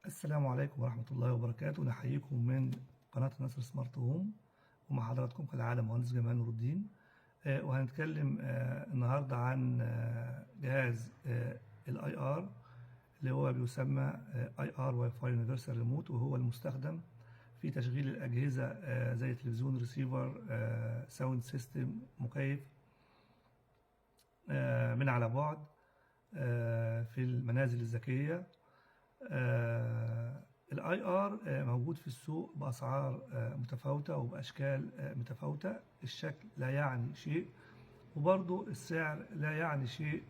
السلام عليكم ورحمة الله وبركاته. نحييكم من قناة نصر سمارت هوم، ومع حضراتكم كالعادة مهندس جمال نور الدين. وهنتكلم النهاردة عن جهاز الاي ار اللي هو بيسمى اي ار واي فاي يونيفرسال ريموت، وهو المستخدم في تشغيل الأجهزة زي تلفزيون، ريسيفر، ساوند سيستم، مكيف من على بعد في المنازل الذكية. الاي ار موجود في السوق باسعار متفاوته وباشكال متفاوته. الشكل لا يعني شيء، وبرضه السعر لا يعني شيء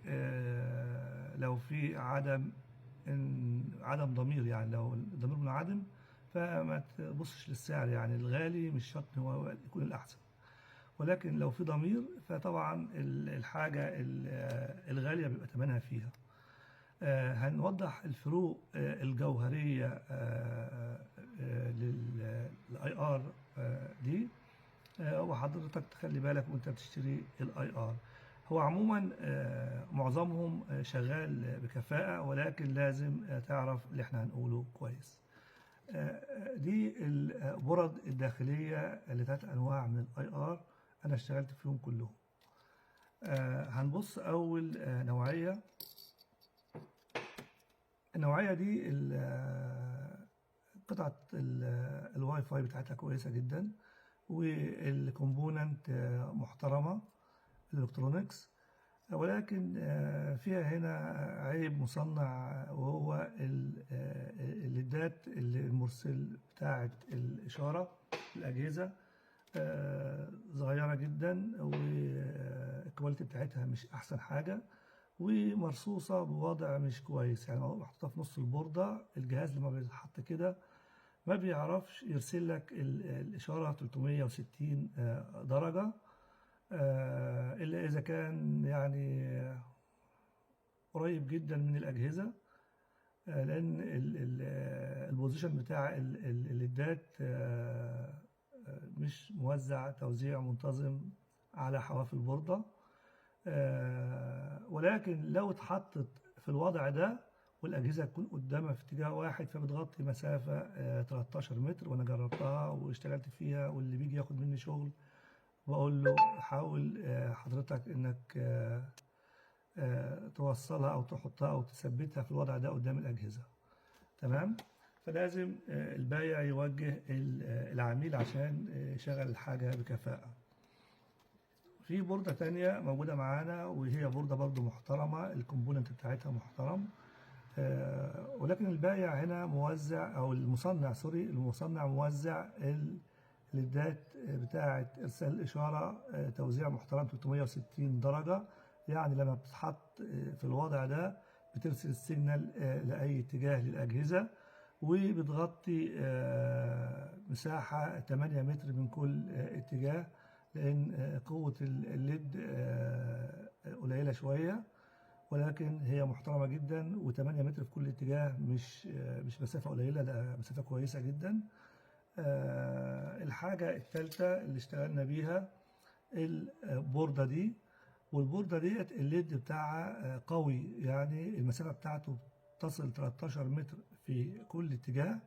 لو في عدم ضمير. يعني لو الضمير منعدم فما تبصش للسعر، يعني الغالي مش شرط هو يكون الاحسن، ولكن لو في ضمير فطبعا الحاجه الغاليه بيبقى ثمنها فيها. هنوضح الفروق الجوهرية للاي ار دي، وحضرتك تخلي بالك وانت بتشتري الاي ار. هو عموما معظمهم شغال بكفاءة، ولكن لازم تعرف اللي احنا هنقوله كويس. دي البرد الداخلية اللي 3 انواع من الاي ار، انا اشتغلت فيهم كلهم. هنبص اول نوعية. النوعية دي قطعة الواي فاي بتاعتها كويسة جدا، والكومبوننت محترمة، الالكترونيكس، ولكن فيها هنا عيب مصنع، وهو الليدات المرسل بتاعة الإشارة. الأجهزة صغيرة جدا، والكواليتي بتاعتها مش أحسن حاجة، ومرصوصة بوضع مش كويس. يعني محطوطة في نص البوردة. الجهاز لما بيتحط كده ما بيعرفش يرسل لك الإشارة 360 درجة، إلا إذا كان يعني قريب جدا من الأجهزة، لأن البوزيشن بتاع الليدات مش موزع توزيع منتظم على حواف البوردة. ولكن لو اتحطت في الوضع ده والأجهزة تكون قدامها في اتجاه واحد، فبتغطي مسافة 13 متر، وأنا جربتها واشتغلت فيها. واللي بيجي ياخد مني شغل بقول له حاول حضرتك إنك توصلها أو تحطها أو تثبتها في الوضع ده قدام الأجهزة. تمام. فلازم البايع يوجه العميل عشان يشغل الحاجة بكفاءة. في بوردة تانية موجودة معانا، وهي بوردة برضو محترمة، الكومبوننت بتاعتها محترم، ولكن البائع هنا موزع، أو المصنع سوري، المصنع موزع الليدات بتاعة إرسال الإشارة توزيع محترم 360 درجة. يعني لما بتتحط في الوضع ده بترسل السيجنال لأي اتجاه للأجهزة، وبتغطي مساحة 8 متر من كل اتجاه، لأن قوة الليد قليلة شوية، ولكن هي محترمة جدا. و8 متر في كل اتجاه مش مسافة قليلة، ده مسافة كويسة جدا. الحاجة الثالثة اللي اشتغلنا بيها البوردة دي. والبوردة ديت الليد بتاعها قوي، يعني المسافة بتاعته تصل 13 متر في كل اتجاه.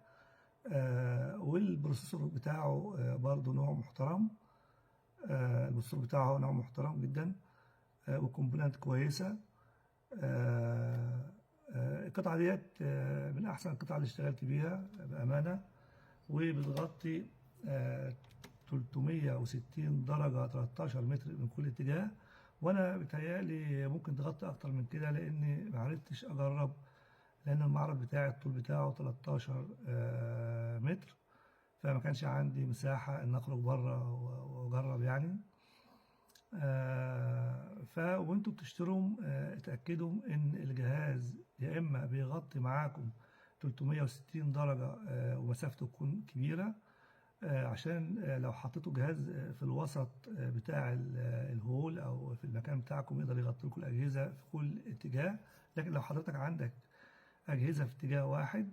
والبروسيسور بتاعه برضه نوع محترم. البروسيسور بتاعه نوع محترم جدا، وكومبوننت كويسة. القطعة ديت من أحسن القطع اللي اشتغلت بيها بأمانة، وبتغطي 360 درجة، 13 متر من كل اتجاه. وأنا بتهيألي ممكن تغطي أكتر من كده، لأني معرفتش أجرب، لأن المعرض بتاعي الطول بتاعه 13 متر، فما كانش عندي مساحة إن أخرج بره وأجرب يعني. وانتوا بتشتروا اتأكدوا ان الجهاز يا اما بيغطي معاكم 360 درجة ومسافته تكون كبيرة، عشان لو حطيتوا جهاز في الوسط بتاع الهول او في المكان بتاعكم يقدر يغطي لكم الأجهزة في كل اتجاه. لكن لو حضرتك عندك أجهزة في اتجاه واحد،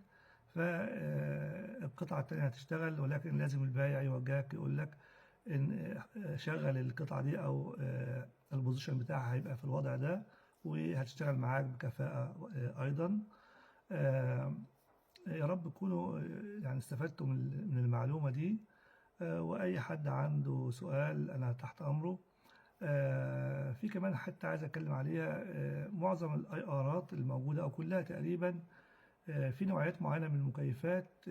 فالقطعة التانية هتشتغل، ولكن لازم البائع يوجهك يقول لك ان شغل القطعة دي، او البوزيشن بتاعها هيبقى في الوضع ده، وهتشتغل معاك بكفاءة ايضا. يا رب رب تكونوا يعني استفدتوا من المعلومة دي. وأي حد عنده سؤال أنا تحت أمره. في كمان حتى عايز أتكلم عليها. معظم الاي ارات الموجودة أو كلها تقريبا في نوعيات معينة من المكيفات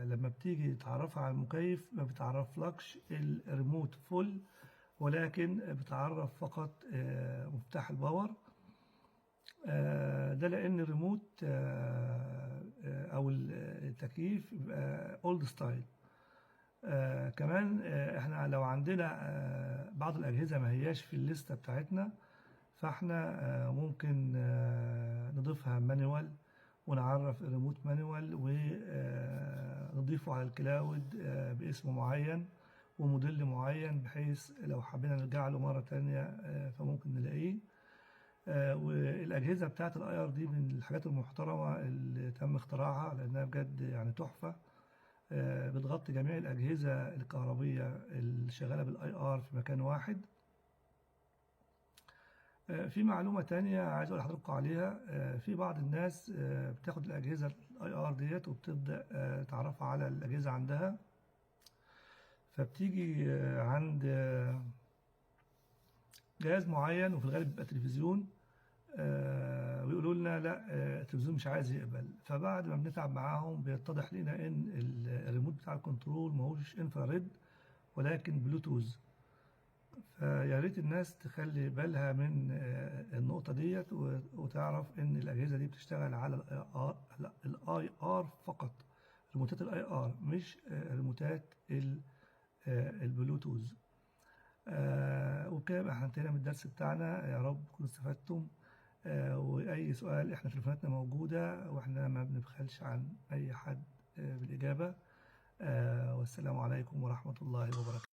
لما بتيجي تعرفها على المكيف ما بتعرفلكش الريموت فول، ولكن بتعرف فقط مفتاح الباور. ده لأن الريموت أو التكييف بيبقى اولد ستايل. كمان احنا لو عندنا بعض الأجهزة ما هياش في الليستة بتاعتنا، فاحنا ممكن نضيفها مانيوال ونعرف الريموت مانيوال ونضيفه على الكلاود باسم معين وموديل معين، بحيث لو حبينا نرجع له مرة تانية فممكن نلاقيه. والأجهزة بتاعت الاي ار دي من الحاجات المحترمة اللي تم اختراعها، لأنها بجد يعني تحفة. بتغطي جميع الأجهزة الكهربية اللي شغالة بالاي ار في مكان واحد. في معلومة تانية عايز أقول لحضراتكم عليها. في بعض الناس بتاخد الأجهزة الاي ار ديت وبتبدأ تعرفها على الأجهزة عندها، فبتيجي عند جهاز معين وفي الغالب بيبقى تلفزيون، ويقولوا لنا لا التلفزيون مش عايز يقبل. فبعد ما بنتعب معاهم بيتضح لنا ان الريموت بتاع الكنترول ما هوش انفراريد ولكن بلوتوث. فيا ريت الناس تخلي بالها من النقطة ديت وتعرف ان الأجهزة دي بتشتغل على الاي ار فقط، ريموتات الاي ار مش ريموتات البلوتوث. وبكده احنا انتهينا من الدرس بتاعنا، يا رب تكونوا استفدتم. وأي سؤال احنا تليفوناتنا موجودة واحنا ما بنبخلش عن أي حد بالإجابة. والسلام عليكم ورحمة الله وبركاته.